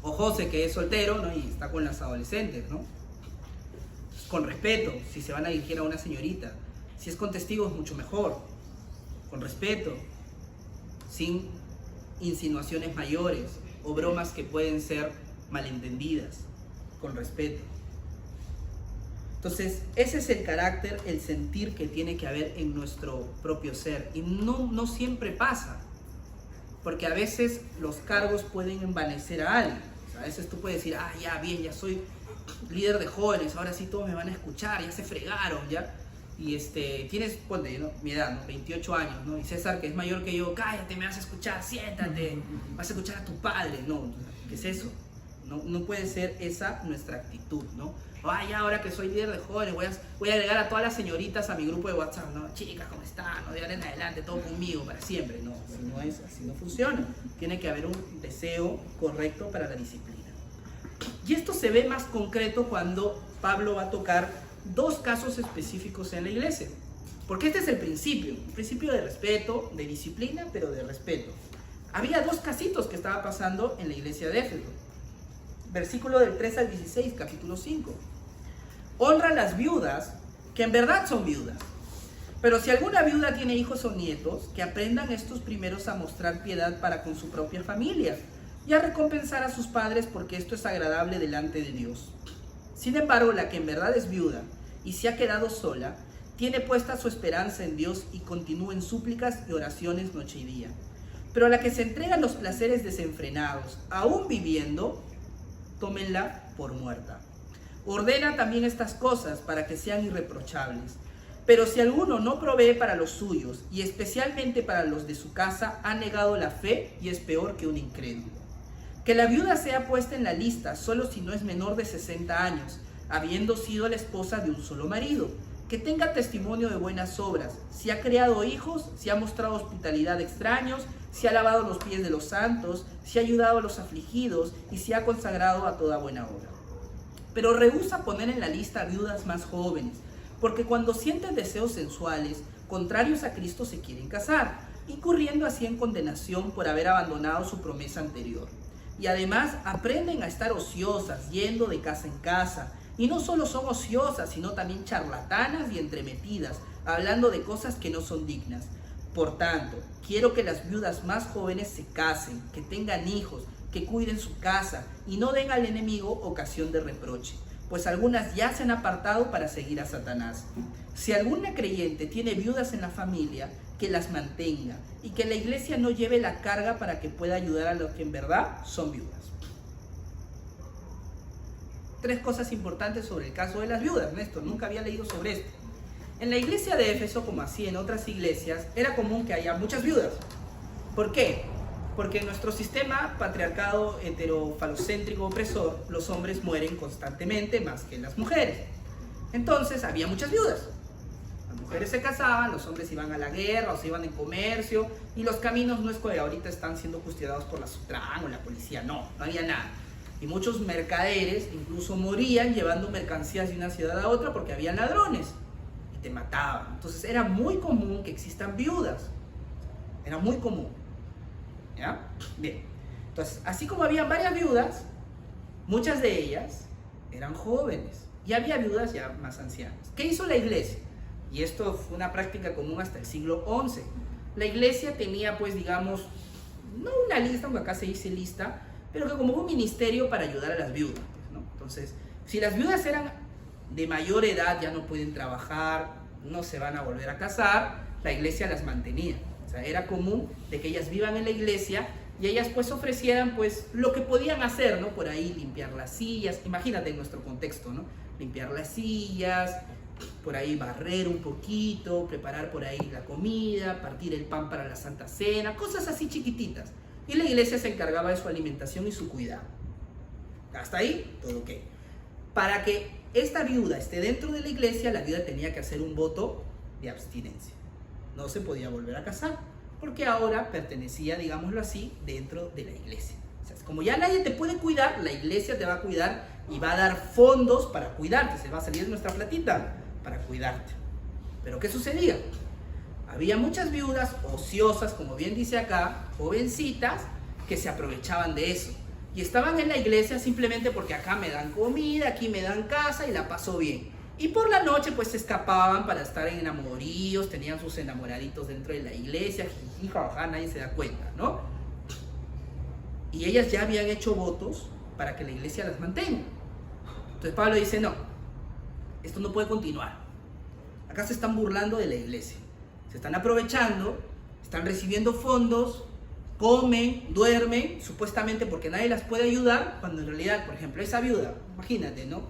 O José, que es soltero, ¿no? Y está con las adolescentes, ¿no? Con respeto, si se van a dirigir a una señorita. Si es con testigos, mucho mejor. Con respeto. Sin insinuaciones mayores o bromas que pueden ser malentendidas. Con respeto. Entonces, ese es el carácter, el sentir que tiene que haber en nuestro propio ser. Y no siempre pasa. Porque a veces los cargos pueden envanecer a alguien. O sea, a veces tú puedes decir, ah, ya, bien, ya soy líder de jóvenes, ahora sí todos me van a escuchar, ya se fregaron, ya. Y tienes, ponte, ¿no? Mi edad, ¿no? 28 años, ¿no? Y César, que es mayor que yo, cállate, me vas a escuchar, siéntate, vas a escuchar a tu padre. No, ¿qué es eso? No puede ser esa nuestra actitud, ¿no? Ay, ahora que soy líder de jóvenes, voy a agregar a todas las señoritas a mi grupo de WhatsApp, ¿no? Chicas, ¿cómo están? ¿No? De ahora en adelante, todo conmigo, para siempre. No, así no funciona. Tiene que haber un deseo correcto para la disciplina. Y esto se ve más concreto cuando Pablo va a tocar dos casos específicos en la iglesia. Porque este es el principio de respeto, de disciplina, pero de respeto. Había dos casitos que estaba pasando en la iglesia de Éfeso. Versículo del 3 al 16, capítulo 5. Honra a las viudas, que en verdad son viudas. Pero si alguna viuda tiene hijos o nietos, que aprendan estos primeros a mostrar piedad para con su propia familia y a recompensar a sus padres, porque esto es agradable delante de Dios. Sin embargo, la que en verdad es viuda y se ha quedado sola, tiene puesta su esperanza en Dios y continúa en súplicas y oraciones noche y día. Pero la que se entrega a los placeres desenfrenados, aún viviendo, tómenla por muerta. Ordena también estas cosas para que sean irreprochables. Pero si alguno no provee para los suyos, y especialmente para los de su casa, ha negado la fe y es peor que un incrédulo. Que la viuda sea puesta en la lista solo si no es menor de 60 años, habiendo sido la esposa de un solo marido. Que tenga testimonio de buenas obras, si ha creado hijos, si ha mostrado hospitalidad a extraños, si ha lavado los pies de los santos, si ha ayudado a los afligidos y si ha consagrado a toda buena obra. Pero rehúsa poner en la lista viudas más jóvenes, porque cuando sienten deseos sensuales, contrarios a Cristo, se quieren casar, incurriendo así en condenación por haber abandonado su promesa anterior. Y además aprenden a estar ociosas, yendo de casa en casa. Y no solo son ociosas, sino también charlatanas y entremetidas, hablando de cosas que no son dignas. Por tanto, quiero que las viudas más jóvenes se casen, que tengan hijos, que cuiden su casa y no den al enemigo ocasión de reproche, pues algunas ya se han apartado para seguir a Satanás. Si alguna creyente tiene viudas en la familia, que las mantenga y que la iglesia no lleve la carga para que pueda ayudar a los que en verdad son viudas. Tres cosas importantes sobre el caso de las viudas. Néstor, nunca había leído sobre esto. En la iglesia de Éfeso, como así en otras iglesias, era común que haya muchas viudas. ¿Por qué? Porque en nuestro sistema patriarcado heterofalocéntrico opresor, los hombres mueren constantemente más que las mujeres. Entonces había muchas viudas. Las mujeres se casaban, los hombres iban a la guerra o se iban en comercio, y los caminos no es que ahorita están siendo custodiados por la Sutran o la policía, no había nada. Y muchos mercaderes incluso morían llevando mercancías de una ciudad a otra porque había ladrones y te mataban. Entonces era muy común que existan viudas. Era muy común. ¿Ya? Bien. Entonces, así como había varias viudas, muchas de ellas eran jóvenes. Y había viudas ya más ancianas. ¿Qué hizo la iglesia? Y esto fue una práctica común hasta el siglo XI. La iglesia tenía, pues, digamos, no una lista, aunque acá se dice lista, pero que como un ministerio para ayudar a las viudas, ¿no? Entonces, si las viudas eran de mayor edad, ya no pueden trabajar, no se van a volver a casar, la iglesia las mantenía. O sea, era común de que ellas vivan en la iglesia y ellas pues ofrecieran pues lo que podían hacer, ¿no? Por ahí limpiar las sillas, imagínate en nuestro contexto, ¿no? Limpiar las sillas, por ahí barrer un poquito, preparar por ahí la comida, partir el pan para la Santa Cena, cosas así chiquititas. Y la iglesia se encargaba de su alimentación y su cuidado. Hasta ahí, todo ok. Para que esta viuda esté dentro de la iglesia, la viuda tenía que hacer un voto de abstinencia. No se podía volver a casar, porque ahora pertenecía, digámoslo así, dentro de la iglesia. O sea, como ya nadie te puede cuidar, la iglesia te va a cuidar y va a dar fondos para cuidarte. Se va a salir nuestra platita para cuidarte. Pero ¿qué sucedía? Había muchas viudas ociosas, como bien dice acá, jovencitas, que se aprovechaban de eso. Y estaban en la iglesia simplemente porque acá me dan comida, aquí me dan casa y la paso bien. Y por la noche pues se escapaban para estar en enamoríos, tenían sus enamoraditos dentro de la iglesia, jiji, jajaja, nadie se da cuenta, ¿no? Y ellas ya habían hecho votos para que la iglesia las mantenga. Entonces Pablo dice, no, esto no puede continuar. Acá se están burlando de la iglesia, se están aprovechando, están recibiendo fondos, comen, duermen, supuestamente porque nadie las puede ayudar, cuando en realidad, por ejemplo, esa viuda, imagínate, ¿no?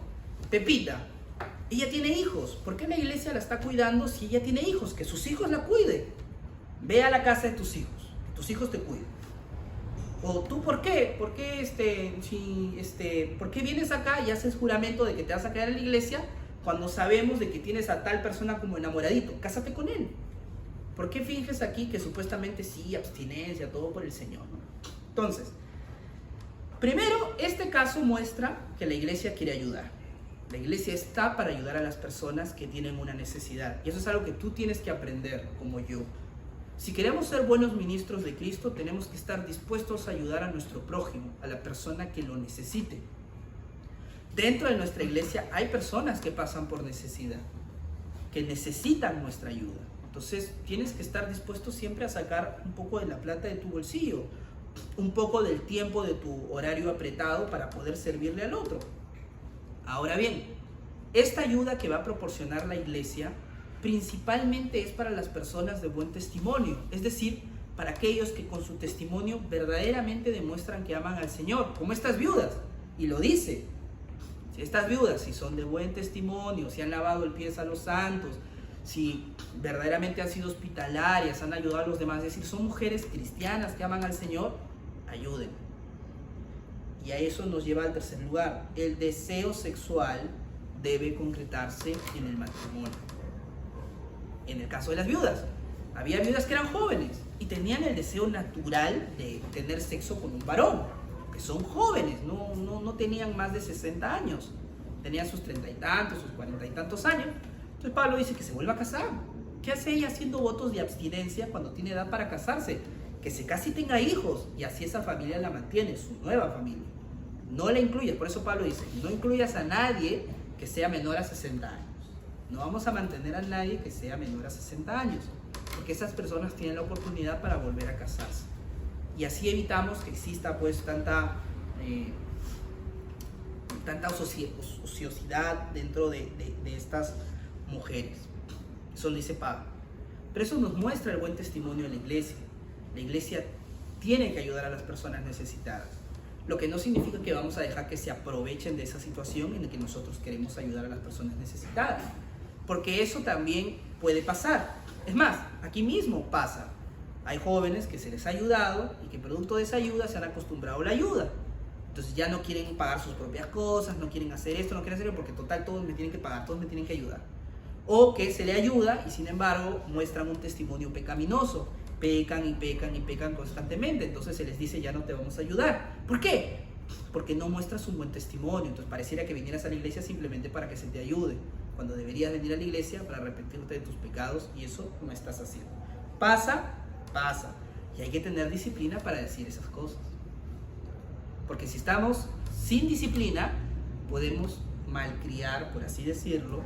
Pepita, ella tiene hijos, ¿por qué la iglesia la está cuidando si ella tiene hijos? Que sus hijos la cuiden. Ve a la casa de tus hijos, que tus hijos te cuiden. O tú, ¿por qué? ¿Por qué, ¿por qué vienes acá y haces juramento de que te vas a quedar en la iglesia cuando sabemos de que tienes a tal persona como enamoradito? Cásate con él. ¿Por qué finges aquí que supuestamente sí, abstinencia, todo por el Señor, ¿no? Entonces, primero, este caso muestra que la iglesia quiere ayudar. La iglesia está para ayudar a las personas que tienen una necesidad. Y eso es algo que tú tienes que aprender, como yo. Si queremos ser buenos ministros de Cristo, tenemos que estar dispuestos a ayudar a nuestro prójimo, a la persona que lo necesite. Dentro de nuestra iglesia hay personas que pasan por necesidad, que necesitan nuestra ayuda. Entonces tienes que estar dispuesto siempre a sacar un poco de la plata de tu bolsillo, un poco del tiempo de tu horario apretado para poder servirle al otro. Ahora bien, esta ayuda que va a proporcionar la iglesia principalmente es para las personas de buen testimonio, es decir, para aquellos que con su testimonio verdaderamente demuestran que aman al Señor, como estas viudas, y lo dice. Si estas viudas, si son de buen testimonio, si han lavado el pie a los santos, si verdaderamente han sido hospitalarias, han ayudado a los demás, es decir, son mujeres cristianas que aman al Señor, ayuden. Y a eso nos lleva al tercer lugar. El deseo sexual debe concretarse en el matrimonio. En el caso de las viudas, había viudas que eran jóvenes y tenían el deseo natural de tener sexo con un varón, que son jóvenes, no tenían más de 60 años, tenían sus 30 y tantos, sus 40 y tantos años. Entonces Pablo dice que se vuelva a casar. ¿Qué hace ella haciendo votos de abstinencia cuando tiene edad para casarse? Que se case y tenga hijos, y así esa familia la mantiene, su nueva familia. No la incluyas, por eso Pablo dice, no incluyas a nadie que sea menor a 60 años. No vamos a mantener a nadie que sea menor a 60 años, porque esas personas tienen la oportunidad para volver a casarse. Y así evitamos que exista pues tanta ociosidad dentro de estas mujeres. Eso lo dice Pablo. Pero eso nos muestra el buen testimonio de la iglesia. La iglesia tiene que ayudar a las personas necesitadas. Lo que no significa que vamos a dejar que se aprovechen de esa situación en la que nosotros queremos ayudar a las personas necesitadas. Porque eso también puede pasar. Es más, aquí mismo pasa. Hay jóvenes que se les ha ayudado y que producto de esa ayuda se han acostumbrado a la ayuda. Entonces ya no quieren pagar sus propias cosas, no quieren hacer esto, no quieren hacer porque total todos me tienen que pagar, todos me tienen que ayudar. O que se le ayuda y sin embargo muestran un testimonio pecaminoso. Pecan y pecan y pecan constantemente. Entonces se les dice ya no te vamos a ayudar. ¿Por qué? Porque no muestras un buen testimonio. Entonces pareciera que vinieras a la iglesia simplemente para que se te ayude, cuando deberías venir a la iglesia para arrepentirte de tus pecados, y eso no estás haciendo. Pasa. Y hay que tener disciplina para decir esas cosas. Porque si estamos sin disciplina, podemos malcriar, por así decirlo,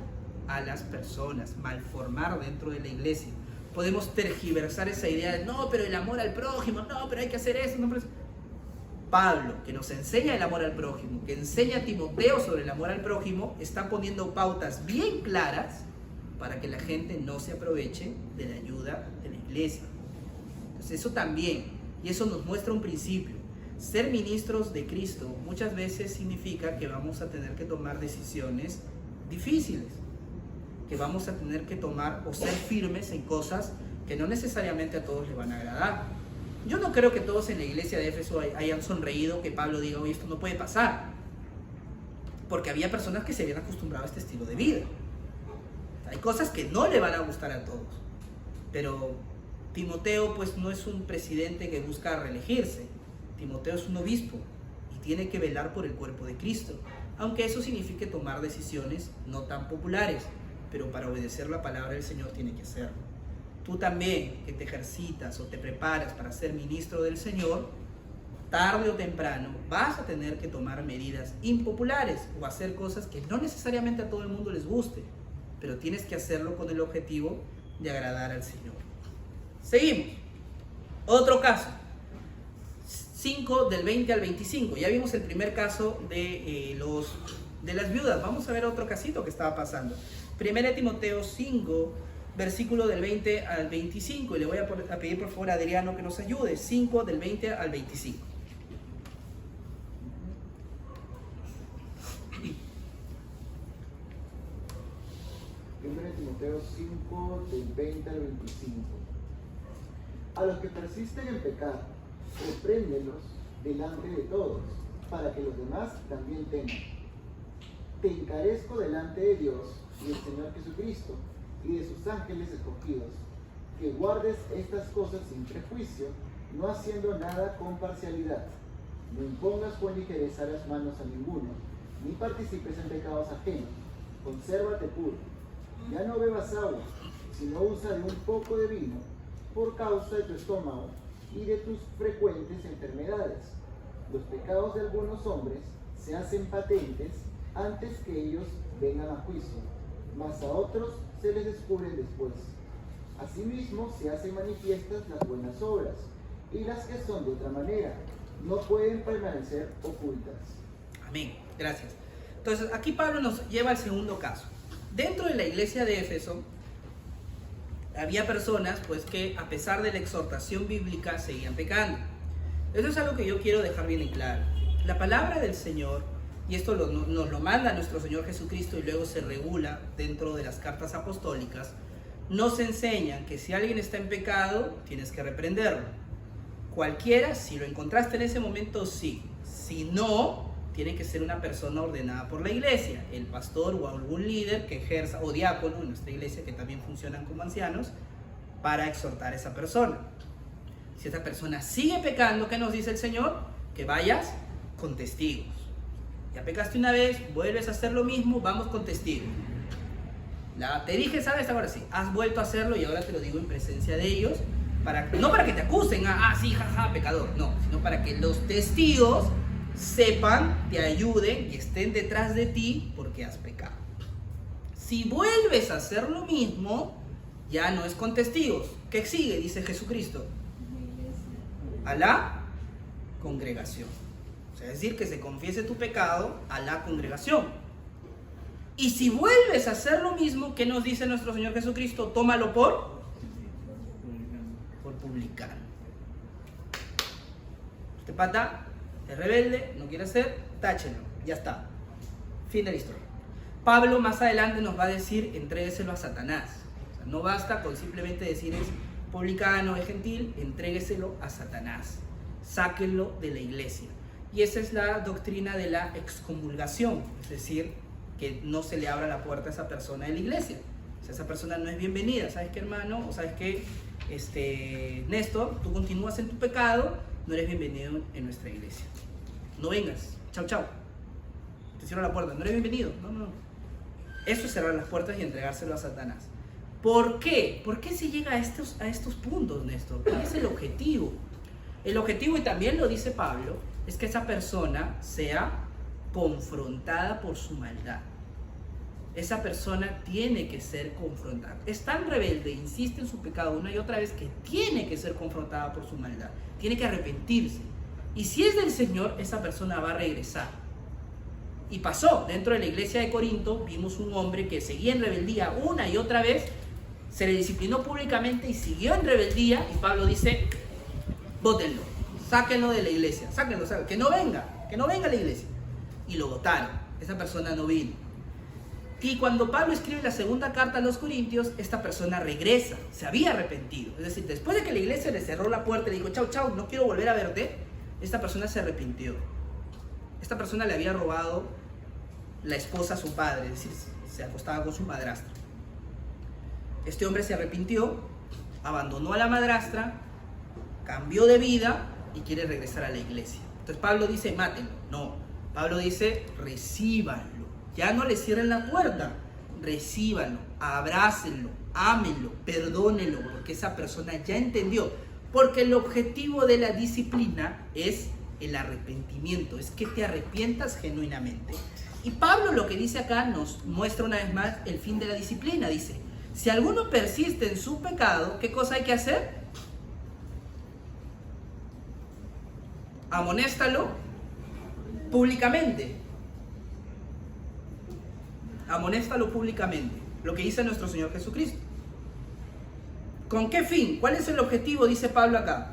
a las personas, malformar dentro de la iglesia. Podemos tergiversar esa idea de no, pero el amor al prójimo, no, pero hay que hacer eso. No, pero... Pablo, que nos enseña el amor al prójimo, que enseña a Timoteo sobre el amor al prójimo, está poniendo pautas bien claras para que la gente no se aproveche de la ayuda de la iglesia. Entonces eso también, y eso nos muestra un principio. Ser ministros de Cristo muchas veces significa que vamos a tener que tomar decisiones difíciles, que vamos a tener que tomar o ser firmes en cosas que no necesariamente a todos les van a agradar. Yo no creo que todos en la iglesia de Éfeso hayan sonreído que Pablo diga, oye, esto no puede pasar, porque había personas que se habían acostumbrado a este estilo de vida. Hay cosas que no le van a gustar a todos, pero Timoteo pues no es un presidente que busca reelegirse. Timoteo es un obispo y tiene que velar por el cuerpo de Cristo, aunque eso signifique tomar decisiones no tan populares, pero para obedecer la palabra del Señor tiene que hacerlo. Tú también, que te ejercitas o te preparas para ser ministro del Señor, tarde o temprano vas a tener que tomar medidas impopulares o hacer cosas que no necesariamente a todo el mundo les guste, pero tienes que hacerlo con el objetivo de agradar al Señor. Seguimos. Otro caso. 5 del 20 al 25. Ya vimos el primer caso de las viudas. Vamos a ver otro casito que estaba pasando. 1 Timoteo 5, versículo del 20 al 25. Y le voy a pedir por favor a Adriano que nos ayude. 5 del 20 al 25. Timoteo 5, del 20 al 25. A los que persisten en pecado, repréndelos delante de todos, para que los demás también teman. Te encarezco delante de Dios y del Señor Jesucristo y de sus ángeles escogidos, que guardes estas cosas sin prejuicio, no haciendo nada con parcialidad. No impongas con ligereza las manos a ninguno, ni participes en pecados ajenos. Consérvate puro. Ya no bebas agua, sino usa de un poco de vino, por causa de tu estómago y de tus frecuentes enfermedades. Los pecados de algunos hombres se hacen patentes antes que ellos vengan a juicio, mas a otros se les descubren después. Asimismo se hacen manifiestas las buenas obras, y las que son de otra manera no pueden permanecer ocultas. Amén. Gracias. Entonces aquí Pablo nos lleva al segundo caso. Dentro de la iglesia de Éfeso había personas pues que a pesar de la exhortación bíblica seguían pecando. Eso es algo que yo quiero dejar bien en claro. La palabra del Señor, y esto nos lo manda nuestro Señor Jesucristo y luego se regula dentro de las cartas apostólicas, nos enseñan que si alguien está en pecado, tienes que reprenderlo. Cualquiera, si lo encontraste en ese momento, sí. Si no, tiene que ser una persona ordenada por la iglesia, el pastor o algún líder que ejerza, o diácono en nuestra iglesia que también funcionan como ancianos, para exhortar a esa persona. Si esa persona sigue pecando, ¿qué nos dice el Señor? Que vayas con testigos. Ya pecaste una vez, vuelves a hacer lo mismo, vamos con testigos. Te dije, ¿sabes? Ahora sí, has vuelto a hacerlo y ahora te lo digo en presencia de ellos, no para que te acusen, sí, jaja, pecador, no, sino para que los testigos sepan, te ayuden y estén detrás de ti porque has pecado. Si vuelves a hacer lo mismo, ya no es con testigos. ¿Qué sigue? Dice Jesucristo. A la congregación. O sea, es decir, que se confiese tu pecado a la congregación. Y si vuelves a hacer lo mismo, ¿qué nos dice nuestro Señor Jesucristo? Tómalo por publicano. Este pata es rebelde, no quiere hacer, táchenlo, ya está. Fin de la historia. Pablo más adelante nos va a decir, entrégueselo a Satanás. O sea, no basta con simplemente decir es publicano, es gentil, entrégueselo a Satanás. Sáquenlo de la iglesia. Y esa es la doctrina de la excomulgación, es decir, que no se le abra la puerta a esa persona de la iglesia. O sea, esa persona no es bienvenida. ¿Sabes qué, hermano? O sabes qué, Néstor, tú continúas en tu pecado, no eres bienvenido en nuestra iglesia. No vengas. Chau, chau. Te cierro la puerta. No eres bienvenido. No. Eso es cerrar las puertas y entregárselo a Satanás. ¿Por qué? ¿Por qué se llega a estos puntos, Néstor? ¿Cuál es el objetivo? El objetivo, y también lo dice Pablo, es que esa persona sea confrontada por su maldad. Esa persona tiene que ser confrontada. Es tan rebelde, insiste en su pecado una y otra vez, que tiene que ser confrontada por su maldad. Tiene que arrepentirse. Y si es del Señor, esa persona va a regresar. Y pasó, dentro de la iglesia de Corinto, vimos un hombre que seguía en rebeldía una y otra vez, se le disciplinó públicamente y siguió en rebeldía, y Pablo dice, bótenlo, sáquenlo de la iglesia, sáquenlo, que no venga a la iglesia. Y lo botaron, esa persona no vino. Y cuando Pablo escribe la segunda carta a los Corintios, esta persona regresa, se había arrepentido. Es decir, después de que la iglesia le cerró la puerta y le dijo, chau, chau, no quiero volver a verte, esta persona se arrepintió. Esta persona le había robado la esposa a su padre, es decir, se acostaba con su madrastra. Este hombre se arrepintió, abandonó a la madrastra, cambió de vida y quiere regresar a la iglesia. Entonces Pablo dice, mátenlo. No, Pablo dice, recíbanlo. Ya no le cierren la puerta, recíbanlo, abrácenlo, ámenlo, perdónenlo, porque esa persona ya entendió. Porque el objetivo de la disciplina es el arrepentimiento, es que te arrepientas genuinamente. Y Pablo lo que dice acá nos muestra una vez más el fin de la disciplina. Dice, si alguno persiste en su pecado, ¿qué cosa hay que hacer? Amonéstalo públicamente. Amonéstalo públicamente. Lo que dice nuestro Señor Jesucristo. ¿Con qué fin? ¿Cuál es el objetivo? Dice Pablo acá.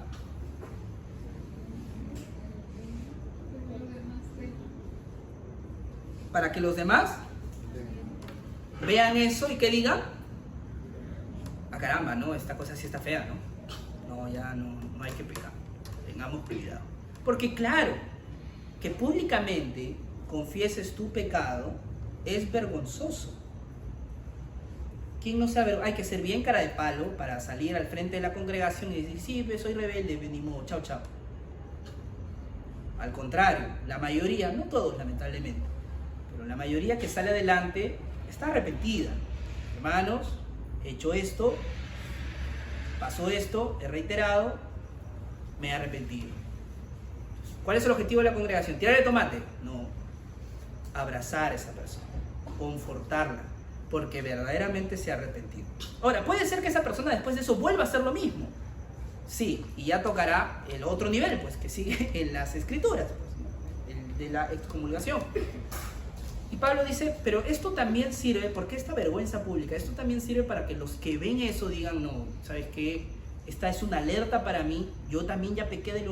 Para que los demás vean eso y que digan, ah caramba, no, esta cosa sí está fea, ¿no? No, ya no hay que pecar, tengamos cuidado. Porque claro, que públicamente confieses tu pecado es vergonzoso. ¿Quién no sabe? Hay que ser bien cara de palo para salir al frente de la congregación y decir, sí, soy rebelde, venimos, chao, chao. Al contrario, la mayoría, no todos lamentablemente, pero la mayoría que sale adelante está arrepentida. Hermanos, he hecho esto, pasó esto, he reiterado, me he arrepentido. ¿Cuál es el objetivo de la congregación? ¿Tirarle tomate? No. Abrazar a esa persona, confortarla, porque verdaderamente se ha arrepentido. Ahora, puede ser que esa persona después de eso vuelva a hacer lo mismo. Sí, y ya tocará el otro nivel, pues, que sigue en las escrituras, pues, el de la excomulgación. Y Pablo dice, pero esto también sirve, porque esta vergüenza pública, esto también sirve para que los que ven eso digan, no, ¿sabes qué? Esta es una alerta para mí, yo también ya pequé de lo mismo.